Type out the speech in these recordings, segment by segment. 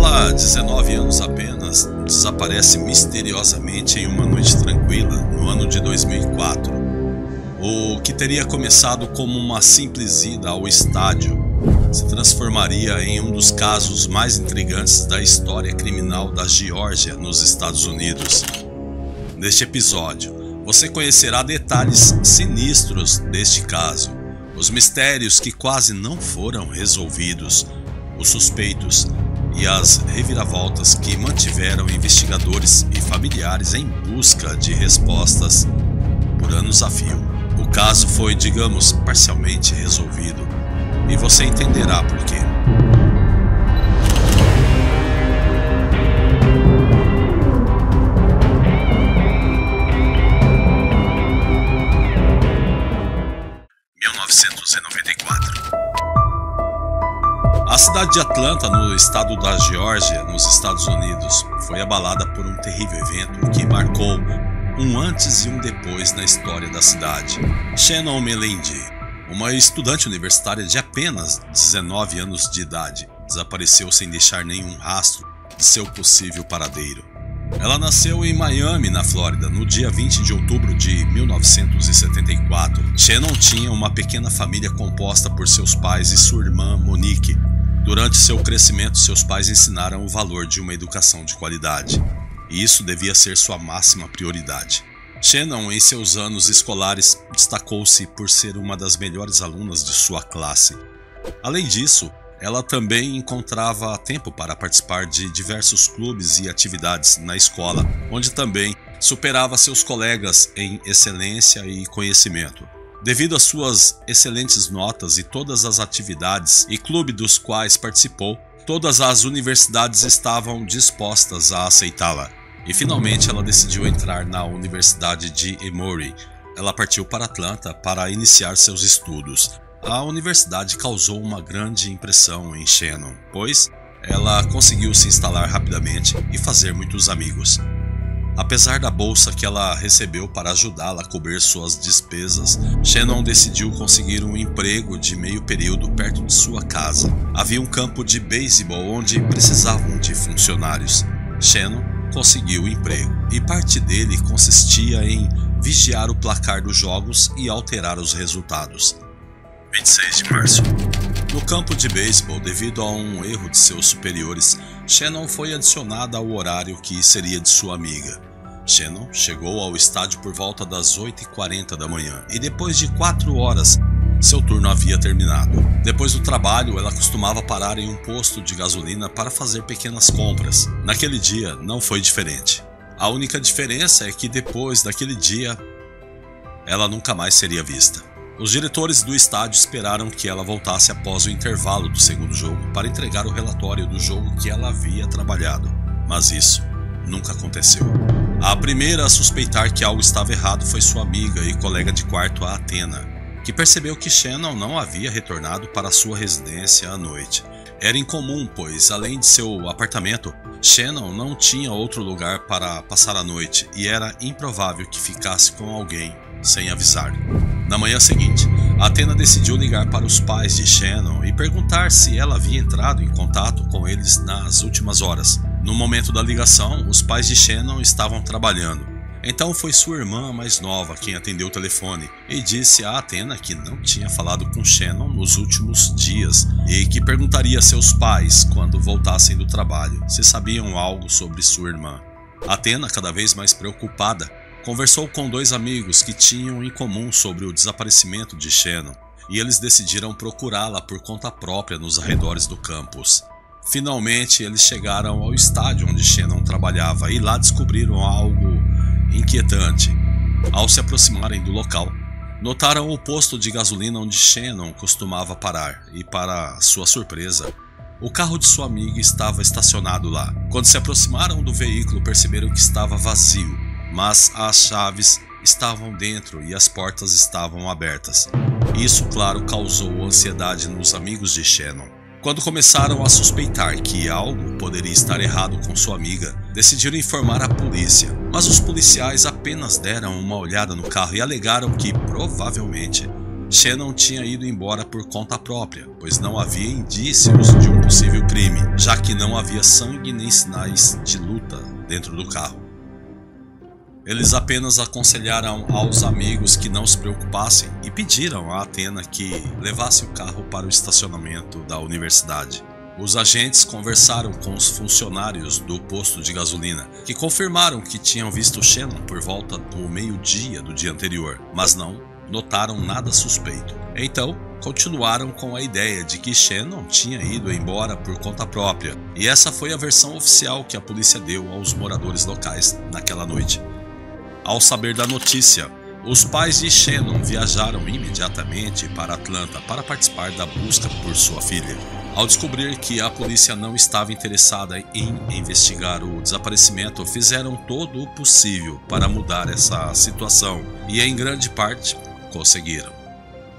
Ela, 19 anos apenas, desaparece misteriosamente em uma noite tranquila no ano de 2004. O que teria começado como uma simples ida ao estádio se transformaria em um dos casos mais intrigantes da história criminal da Geórgia, nos Estados Unidos. Neste episódio, você conhecerá detalhes sinistros deste caso, os mistérios que quase não foram resolvidos, os suspeitos e as reviravoltas que mantiveram investigadores e familiares em busca de respostas por anos a fio. O caso foi, digamos, parcialmente resolvido, e você entenderá por quê. A cidade de Atlanta, no estado da Geórgia, nos Estados Unidos, foi abalada por um terrível evento que marcou um antes e um depois na história da cidade. Shannon Melendi, uma estudante universitária de apenas 19 anos de idade, desapareceu sem deixar nenhum rastro de seu possível paradeiro. Ela nasceu em Miami, na Flórida, no dia 20 de outubro de 1974. Shannon tinha uma pequena família composta por seus pais e sua irmã Monique. Durante seu crescimento, seus pais ensinaram o valor de uma educação de qualidade, e isso devia ser sua máxima prioridade. Shannon, em seus anos escolares, destacou-se por ser uma das melhores alunas de sua classe. Além disso, ela também encontrava tempo para participar de diversos clubes e atividades na escola, onde também superava seus colegas em excelência e conhecimento. Devido às suas excelentes notas e todas as atividades e clubes dos quais participou, todas as universidades estavam dispostas a aceitá-la. E finalmente ela decidiu entrar na Universidade de Emory. Ela partiu para Atlanta para iniciar seus estudos. A universidade causou uma grande impressão em Shannon, pois ela conseguiu se instalar rapidamente e fazer muitos amigos. Apesar da bolsa que ela recebeu para ajudá-la a cobrir suas despesas, Shannon decidiu conseguir um emprego de meio período perto de sua casa. Havia um campo de beisebol onde precisavam de funcionários. Shannon conseguiu o emprego, e parte dele consistia em vigiar o placar dos jogos e alterar os resultados. 26 de março. No campo de beisebol, devido a um erro de seus superiores, Shannon foi adicionada ao horário que seria de sua amiga. Shannon chegou ao estádio por volta das 8h40 da manhã, e depois de 4 horas, seu turno havia terminado. Depois do trabalho, ela costumava parar em um posto de gasolina para fazer pequenas compras. Naquele dia, não foi diferente. A única diferença é que depois daquele dia, ela nunca mais seria vista. Os diretores do estádio esperaram que ela voltasse após o intervalo do segundo jogo para entregar o relatório do jogo que ela havia trabalhado, mas isso nunca aconteceu. A primeira a suspeitar que algo estava errado foi sua amiga e colega de quarto, a Athena, que percebeu que Shannon não havia retornado para sua residência à noite. Era incomum, pois, além de seu apartamento, Shannon não tinha outro lugar para passar a noite e era improvável que ficasse com alguém sem avisar. Na manhã seguinte, Athena decidiu ligar para os pais de Shannon e perguntar se ela havia entrado em contato com eles nas últimas horas. No momento da ligação, os pais de Shannon estavam trabalhando. Então foi sua irmã mais nova quem atendeu o telefone e disse a Athena que não tinha falado com Shannon nos últimos dias e que perguntaria a seus pais, quando voltassem do trabalho, se sabiam algo sobre sua irmã. Athena, cada vez mais preocupada, conversou com 2 amigos que tinham em comum sobre o desaparecimento de Shannon, e eles decidiram procurá-la por conta própria nos arredores do campus. Finalmente, eles chegaram ao estádio onde Shannon trabalhava e lá descobriram algo inquietante. Ao se aproximarem do local, notaram o posto de gasolina onde Shannon costumava parar e, para sua surpresa, o carro de sua amiga estava estacionado lá. Quando se aproximaram do veículo, perceberam que estava vazio, mas as chaves estavam dentro e as portas estavam abertas. Isso, claro, causou ansiedade nos amigos de Shannon. Quando começaram a suspeitar que algo poderia estar errado com sua amiga, decidiram informar a polícia, mas os policiais apenas deram uma olhada no carro e alegaram que, provavelmente, Shannon tinha ido embora por conta própria, pois não havia indícios de um possível crime, já que não havia sangue nem sinais de luta dentro do carro. Eles apenas aconselharam aos amigos que não se preocupassem e pediram a Athena que levasse o carro para o estacionamento da universidade. Os agentes conversaram com os funcionários do posto de gasolina, que confirmaram que tinham visto Shannon por volta do meio-dia do dia anterior, mas não notaram nada suspeito. Então, continuaram com a ideia de que Shannon tinha ido embora por conta própria, e essa foi a versão oficial que a polícia deu aos moradores locais naquela noite. Ao saber da notícia, os pais de Shannon viajaram imediatamente para Atlanta para participar da busca por sua filha. Ao descobrir que a polícia não estava interessada em investigar o desaparecimento, fizeram todo o possível para mudar essa situação e, em grande parte, conseguiram.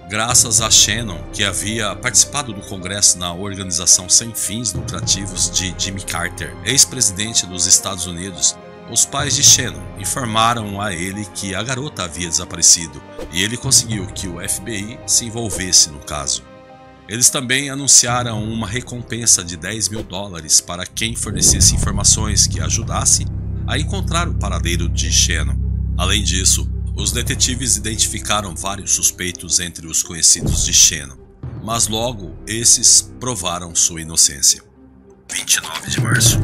Graças a Shannon, que havia participado do congresso na organização sem fins lucrativos de Jimmy Carter, ex-presidente dos Estados Unidos, os pais de Shannon informaram a ele que a garota havia desaparecido e ele conseguiu que o FBI se envolvesse no caso. Eles também anunciaram uma recompensa de $10 mil para quem fornecesse informações que ajudasse a encontrar o paradeiro de Shannon. Além disso, os detetives identificaram vários suspeitos entre os conhecidos de Shannon, mas logo esses provaram sua inocência. 29 de março.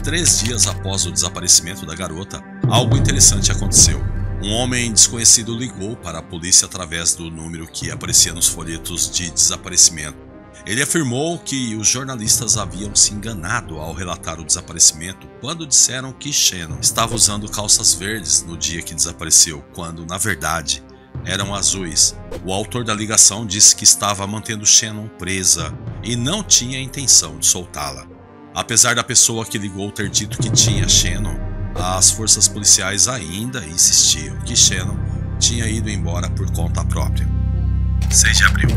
3 dias após o desaparecimento da garota, algo interessante aconteceu. Um homem desconhecido ligou para a polícia através do número que aparecia nos folhetos de desaparecimento. Ele afirmou que os jornalistas haviam se enganado ao relatar o desaparecimento quando disseram que Shannon estava usando calças verdes no dia que desapareceu, quando, na verdade, eram azuis. O autor da ligação disse que estava mantendo Shannon presa e não tinha intenção de soltá-la. Apesar da pessoa que ligou ter dito que tinha Shannon, as forças policiais ainda insistiam que Shannon tinha ido embora por conta própria. 6 de abril.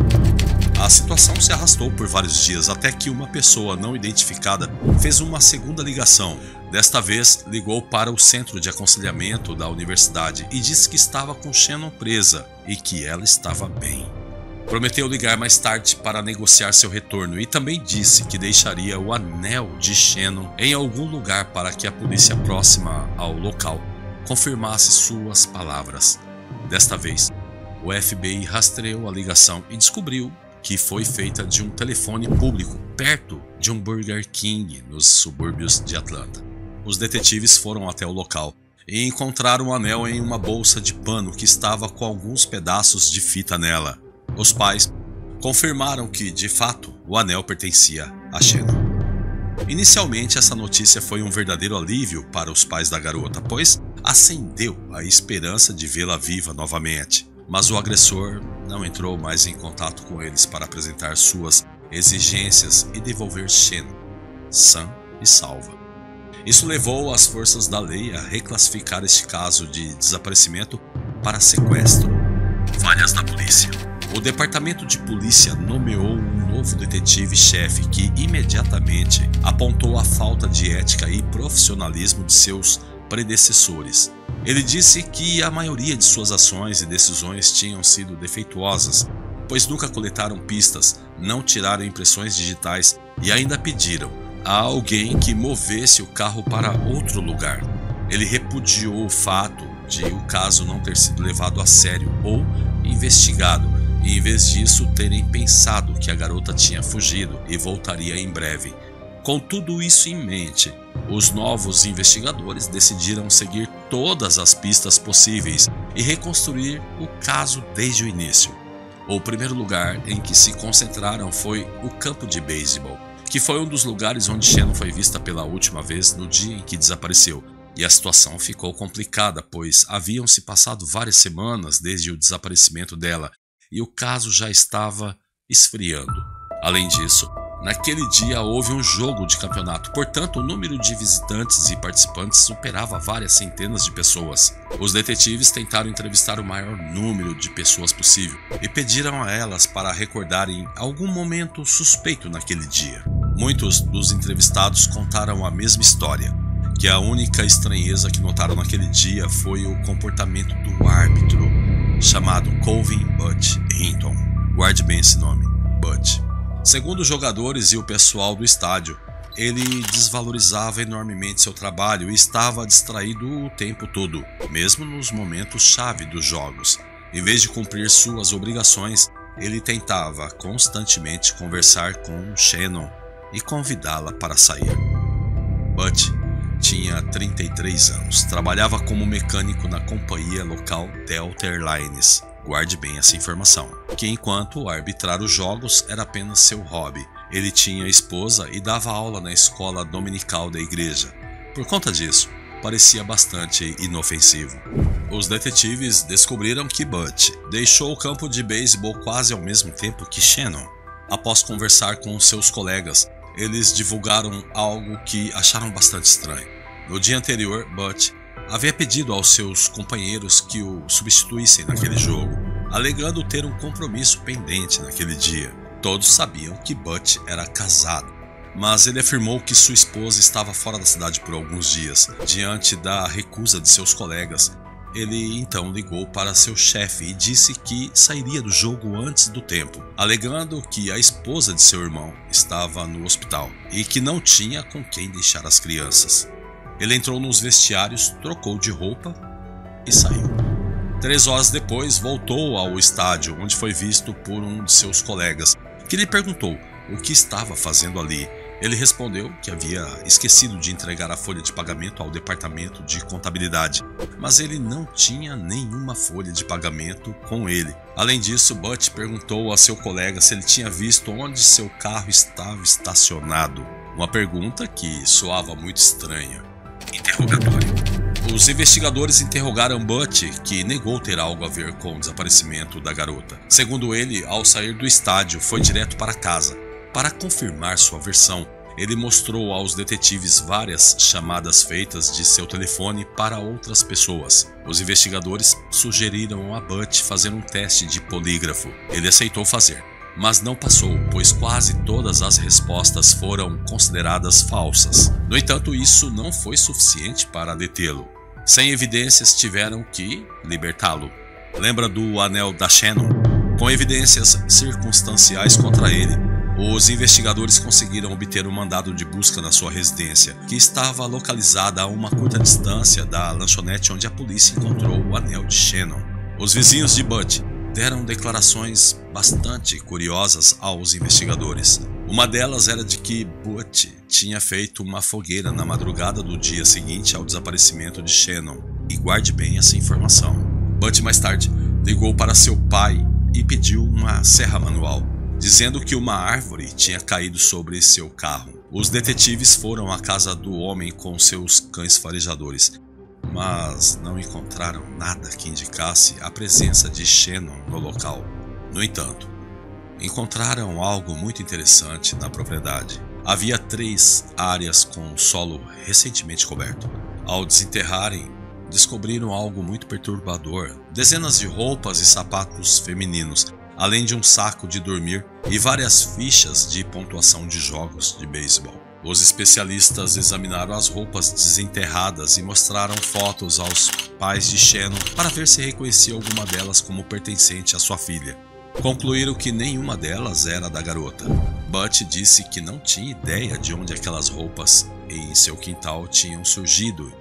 A situação se arrastou por vários dias até que uma pessoa não identificada fez uma segunda ligação. Desta vez, ligou para o centro de aconselhamento da universidade e disse que estava com Shannon presa e que ela estava bem. Prometeu ligar mais tarde para negociar seu retorno e também disse que deixaria o anel de Shannon em algum lugar para que a polícia próxima ao local confirmasse suas palavras. Desta vez, o FBI rastreou a ligação e descobriu que foi feita de um telefone público perto de um Burger King nos subúrbios de Atlanta. Os detetives foram até o local e encontraram o anel em uma bolsa de pano que estava com alguns pedaços de fita nela. Os pais confirmaram que, de fato, o anel pertencia a Shannon. Inicialmente, essa notícia foi um verdadeiro alívio para os pais da garota, pois acendeu a esperança de vê-la viva novamente. Mas o agressor não entrou mais em contato com eles para apresentar suas exigências e devolver Shannon sã e salva. Isso levou as forças da lei a reclassificar este caso de desaparecimento para sequestro. Falhas da polícia. O departamento de polícia nomeou um novo detetive-chefe que imediatamente apontou a falta de ética e profissionalismo de seus predecessores. Ele disse que a maioria de suas ações e decisões tinham sido defeituosas, pois nunca coletaram pistas, não tiraram impressões digitais e ainda pediram a alguém que movesse o carro para outro lugar. Ele repudiou o fato de o caso não ter sido levado a sério ou investigado, e em vez disso terem pensado que a garota tinha fugido e voltaria em breve. Com tudo isso em mente, os novos investigadores decidiram seguir todas as pistas possíveis e reconstruir o caso desde o início. O primeiro lugar em que se concentraram foi o campo de beisebol, que foi um dos lugares onde Shannon foi vista pela última vez no dia em que desapareceu. E a situação ficou complicada, pois haviam se passado várias semanas desde o desaparecimento dela e o caso já estava esfriando. Além disso, naquele dia houve um jogo de campeonato, portanto o número de visitantes e participantes superava várias centenas de pessoas. Os detetives tentaram entrevistar o maior número de pessoas possível e pediram a elas para recordarem algum momento suspeito naquele dia. Muitos dos entrevistados contaram a mesma história, que a única estranheza que notaram naquele dia foi o comportamento do árbitro, chamado Colvin Butch Hinton. Guarde bem esse nome, Butch. Segundo os jogadores e o pessoal do estádio, ele desvalorizava enormemente seu trabalho e estava distraído o tempo todo, mesmo nos momentos-chave dos jogos. Em vez de cumprir suas obrigações, ele tentava constantemente conversar com Shannon e convidá-la para sair. Butch tinha 33 anos, trabalhava como mecânico na companhia local Delta Airlines. Guarde bem essa informação, que enquanto arbitrar os jogos era apenas seu hobby. Ele tinha esposa e dava aula na escola dominical da igreja. Por conta disso, parecia bastante inofensivo. Os detetives descobriram que Butch deixou o campo de beisebol quase ao mesmo tempo que Shannon. Após conversar com seus colegas, eles divulgaram algo que acharam bastante estranho. No dia anterior, Butch havia pedido aos seus companheiros que o substituíssem naquele jogo, alegando ter um compromisso pendente naquele dia. Todos sabiam que Butch era casado, mas ele afirmou que sua esposa estava fora da cidade por alguns dias. Diante da recusa de seus colegas, ele então ligou para seu chefe e disse que sairia do jogo antes do tempo, alegando que a esposa de seu irmão estava no hospital e que não tinha com quem deixar as crianças. Ele entrou nos vestiários, trocou de roupa e saiu. 3 horas depois, voltou ao estádio, onde foi visto por um de seus colegas, que lhe perguntou o que estava fazendo ali. Ele respondeu que havia esquecido de entregar a folha de pagamento ao departamento de contabilidade, mas ele não tinha nenhuma folha de pagamento com ele. Além disso, Butch perguntou a seu colega se ele tinha visto onde seu carro estava estacionado. Uma pergunta que soava muito estranha. Interrogatório. Os investigadores interrogaram Butch, que negou ter algo a ver com o desaparecimento da garota. Segundo ele, ao sair do estádio, foi direto para casa. Para confirmar sua versão, ele mostrou aos detetives várias chamadas feitas de seu telefone para outras pessoas. Os investigadores sugeriram a Butch fazer um teste de polígrafo. Ele aceitou fazer, mas não passou, pois quase todas as respostas foram consideradas falsas. No entanto, isso não foi suficiente para detê-lo. Sem evidências, tiveram que libertá-lo. Lembra do anel da Shannon? Com evidências circunstanciais contra ele, os investigadores conseguiram obter um mandado de busca na sua residência, que estava localizada a uma curta distância da lanchonete onde a polícia encontrou o anel de Shannon. Os vizinhos de Butch deram declarações bastante curiosas aos investigadores. Uma delas era de que Butch tinha feito uma fogueira na madrugada do dia seguinte ao desaparecimento de Shannon. E guarde bem essa informação. Butch mais tarde ligou para seu pai e pediu uma serra manual, dizendo que uma árvore tinha caído sobre seu carro. Os detetives foram à casa do homem com seus cães farejadores, mas não encontraram nada que indicasse a presença de Shannon no local. No entanto, encontraram algo muito interessante na propriedade. Havia 3 áreas com solo recentemente coberto. Ao desenterrarem, descobriram algo muito perturbador: dezenas de roupas e sapatos femininos, além de um saco de dormir e várias fichas de pontuação de jogos de beisebol. Os especialistas examinaram as roupas desenterradas e mostraram fotos aos pais de Shannon para ver se reconhecia alguma delas como pertencente à sua filha. Concluíram que nenhuma delas era da garota. Butch disse que não tinha ideia de onde aquelas roupas em seu quintal tinham surgido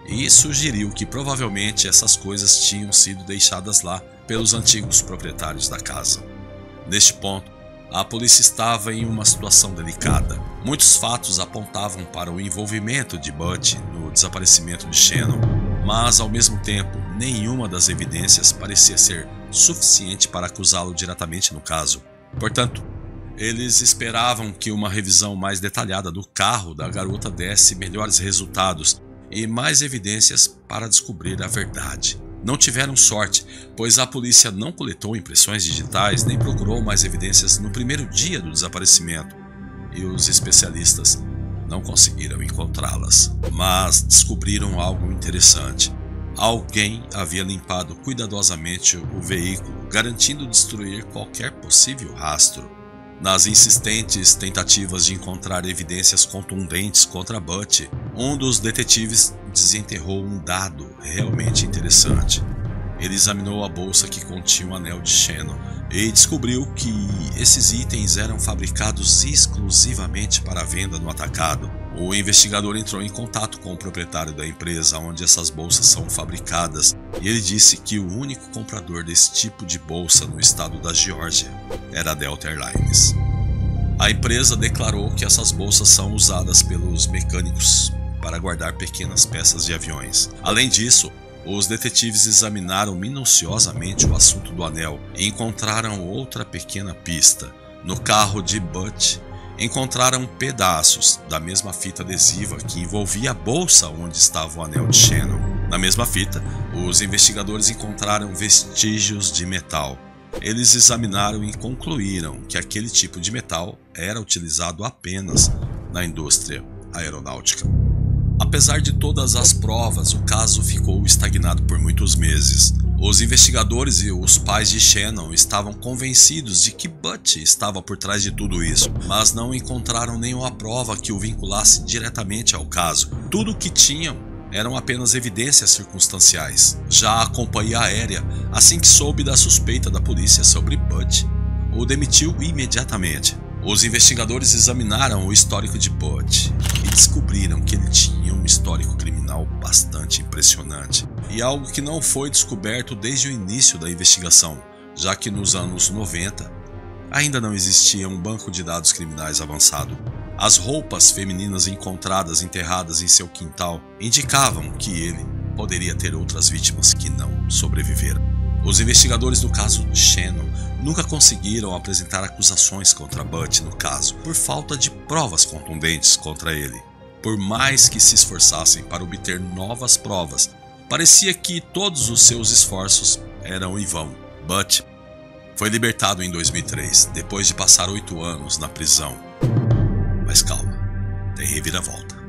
e sugeriu que provavelmente essas coisas tinham sido deixadas lá pelos antigos proprietários da casa. Neste ponto, a polícia estava em uma situação delicada. Muitos fatos apontavam para o envolvimento de Butch no desaparecimento de Shannon, mas ao mesmo tempo, nenhuma das evidências parecia ser suficiente para acusá-lo diretamente no caso. Portanto, eles esperavam que uma revisão mais detalhada do carro da garota desse melhores resultados e mais evidências para descobrir a verdade. Não tiveram sorte, pois a polícia não coletou impressões digitais nem procurou mais evidências no primeiro dia do desaparecimento, e os especialistas não conseguiram encontrá-las. Mas descobriram algo interessante. Alguém havia limpado cuidadosamente o veículo, garantindo destruir qualquer possível rastro. Nas insistentes tentativas de encontrar evidências contundentes contra Butch, um dos detetives desenterrou um dado realmente interessante. Ele examinou a bolsa que continha o anel de Shannon, e descobriu que esses itens eram fabricados exclusivamente para venda no atacado. O investigador entrou em contato com o proprietário da empresa onde essas bolsas são fabricadas e ele disse que o único comprador desse tipo de bolsa no estado da Geórgia era a Delta Airlines. A empresa declarou que essas bolsas são usadas pelos mecânicos para guardar pequenas peças de aviões. Além disso, os detetives examinaram minuciosamente o assunto do anel e encontraram outra pequena pista. No carro de Butch, encontraram pedaços da mesma fita adesiva que envolvia a bolsa onde estava o anel de Shannon. Na mesma fita, os investigadores encontraram vestígios de metal. Eles examinaram e concluíram que aquele tipo de metal era utilizado apenas na indústria aeronáutica. Apesar de todas as provas, o caso ficou estagnado por muitos meses. Os investigadores e os pais de Shannon estavam convencidos de que Butch estava por trás de tudo isso, mas não encontraram nenhuma prova que o vinculasse diretamente ao caso. Tudo o que tinham eram apenas evidências circunstanciais. Já a companhia aérea, assim que soube da suspeita da polícia sobre Butch, o demitiu imediatamente. Os investigadores examinaram o histórico de Butch e descobriram que ele tinha um histórico criminal bastante impressionante, e algo que não foi descoberto desde o início da investigação, já que nos anos 90 ainda não existia um banco de dados criminais avançado. As roupas femininas encontradas enterradas em seu quintal indicavam que ele poderia ter outras vítimas que não sobreviveram. Os investigadores do caso de Shannon nunca conseguiram apresentar acusações contra Butch no caso, por falta de provas contundentes contra ele. Por mais que se esforçassem para obter novas provas, parecia que todos os seus esforços eram em vão. Butch foi libertado em 2003, depois de passar 8 anos na prisão. Mas calma, tem reviravolta.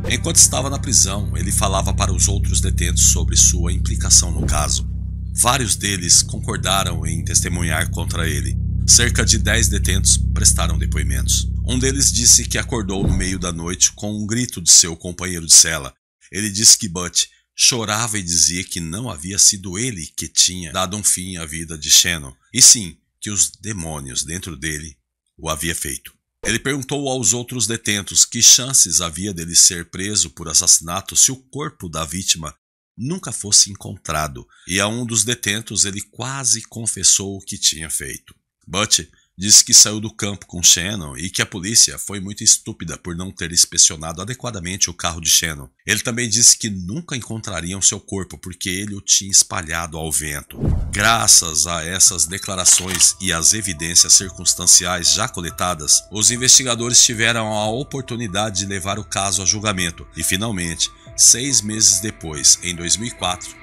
Enquanto estava na prisão, ele falava para os outros detentos sobre sua implicação no caso. Vários deles concordaram em testemunhar contra ele. Cerca de 10 detentos prestaram depoimentos. Um deles disse que acordou no meio da noite com um grito de seu companheiro de cela. Ele disse que Butch chorava e dizia que não havia sido ele que tinha dado um fim à vida de Shannon, e sim que os demônios dentro dele o havia feito. Ele perguntou aos outros detentos que chances havia dele ser preso por assassinato se o corpo da vítima nunca fosse encontrado, e a um dos detentos ele quase confessou o que tinha feito. Butch disse que saiu do campo com Shannon e que a polícia foi muito estúpida por não ter inspecionado adequadamente o carro de Shannon. Ele também disse que nunca encontrariam seu corpo porque ele o tinha espalhado ao vento. Graças a essas declarações e às evidências circunstanciais já coletadas, os investigadores tiveram a oportunidade de levar o caso a julgamento e, finalmente, 6 meses depois, em 2004,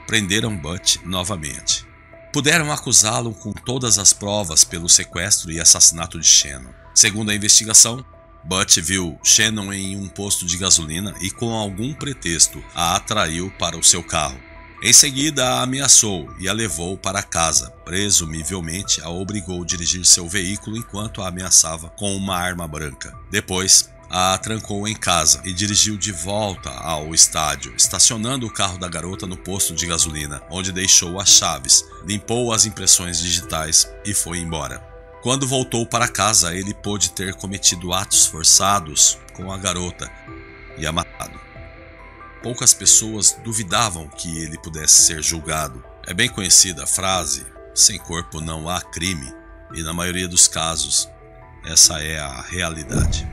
prenderam Butch novamente. Puderam acusá-lo com todas as provas pelo sequestro e assassinato de Shannon. Segundo a investigação, Butch viu Shannon em um posto de gasolina e, com algum pretexto, a atraiu para o seu carro. Em seguida, a ameaçou e a levou para casa. Presumivelmente, a obrigou a dirigir seu veículo enquanto a ameaçava com uma arma branca. Depois, a trancou em casa e dirigiu de volta ao estádio, estacionando o carro da garota no posto de gasolina, onde deixou as chaves, limpou as impressões digitais e foi embora. Quando voltou para casa, ele pôde ter cometido atos forçados com a garota e a matado. Poucas pessoas duvidavam que ele pudesse ser julgado. É bem conhecida a frase, sem corpo não há crime, e na maioria dos casos, essa é a realidade.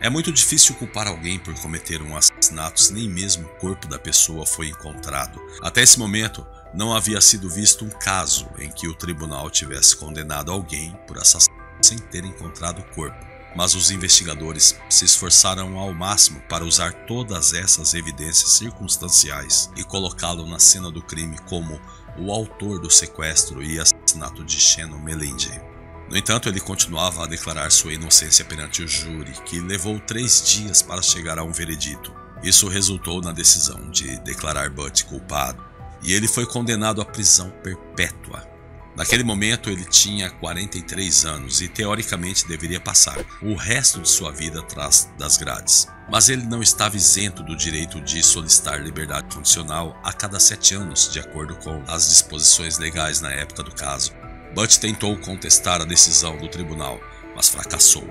É muito difícil culpar alguém por cometer um assassinato se nem mesmo o corpo da pessoa foi encontrado. Até esse momento, não havia sido visto um caso em que o tribunal tivesse condenado alguém por assassinato sem ter encontrado o corpo. Mas os investigadores se esforçaram ao máximo para usar todas essas evidências circunstanciais e colocá-lo na cena do crime como o autor do sequestro e assassinato de Shannon Melendez. No entanto, ele continuava a declarar sua inocência perante o júri, que levou 3 dias para chegar a um veredito. Isso resultou na decisão de declarar Butch culpado, e ele foi condenado à prisão perpétua. Naquele momento, ele tinha 43 anos e teoricamente deveria passar o resto de sua vida atrás das grades. Mas ele não estava isento do direito de solicitar liberdade condicional a cada 7 anos, de acordo com as disposições legais na época do caso. Butch tentou contestar a decisão do tribunal, mas fracassou.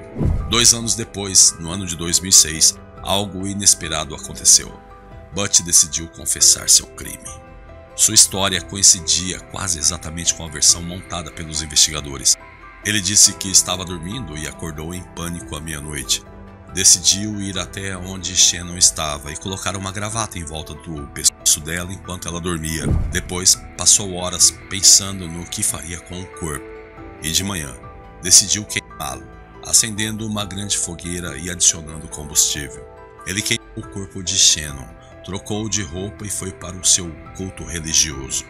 2 anos depois, no ano de 2006, algo inesperado aconteceu. Butch decidiu confessar seu crime. Sua história coincidia quase exatamente com a versão montada pelos investigadores. Ele disse que estava dormindo e acordou em pânico à meia-noite. Decidiu ir até onde Shannon estava e colocar uma gravata em volta do pescoço dela enquanto ela dormia. Depois, passou horas pensando no que faria com o corpo. E de manhã, decidiu queimá-lo, acendendo uma grande fogueira e adicionando combustível. Ele queimou o corpo de Shannon, trocou de roupa e foi para o seu culto religioso.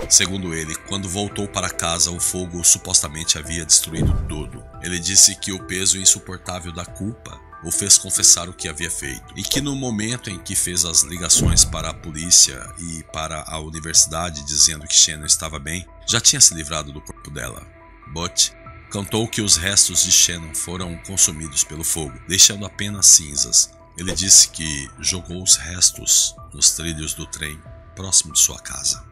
Segundo ele, quando voltou para casa, o fogo supostamente havia destruído tudo. Ele disse que o peso insuportável da culpa o fez confessar o que havia feito, e que no momento em que fez as ligações para a polícia e para a universidade dizendo que Shannon estava bem, já tinha se livrado do corpo dela. Butch contou que os restos de Shannon foram consumidos pelo fogo, deixando apenas cinzas. Ele disse que jogou os restos nos trilhos do trem próximo de sua casa.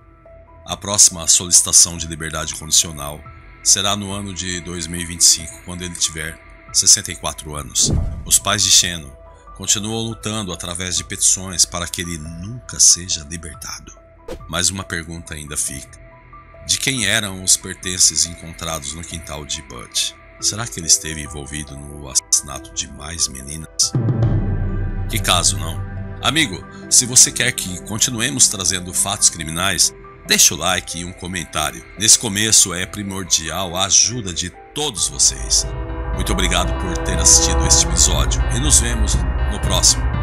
A próxima solicitação de liberdade condicional será no ano de 2025, quando ele tiver 64 anos. Os pais de Shannon continuam lutando através de petições para que ele nunca seja libertado. Mas uma pergunta ainda fica: de quem eram os pertences encontrados no quintal de Butch? Será que ele esteve envolvido no assassinato de mais meninas? Que caso, não? Amigo, se você quer que continuemos trazendo fatos criminais, deixa o like e um comentário. Nesse começo é primordial a ajuda de todos vocês. Muito obrigado por ter assistido este episódio e nos vemos no próximo.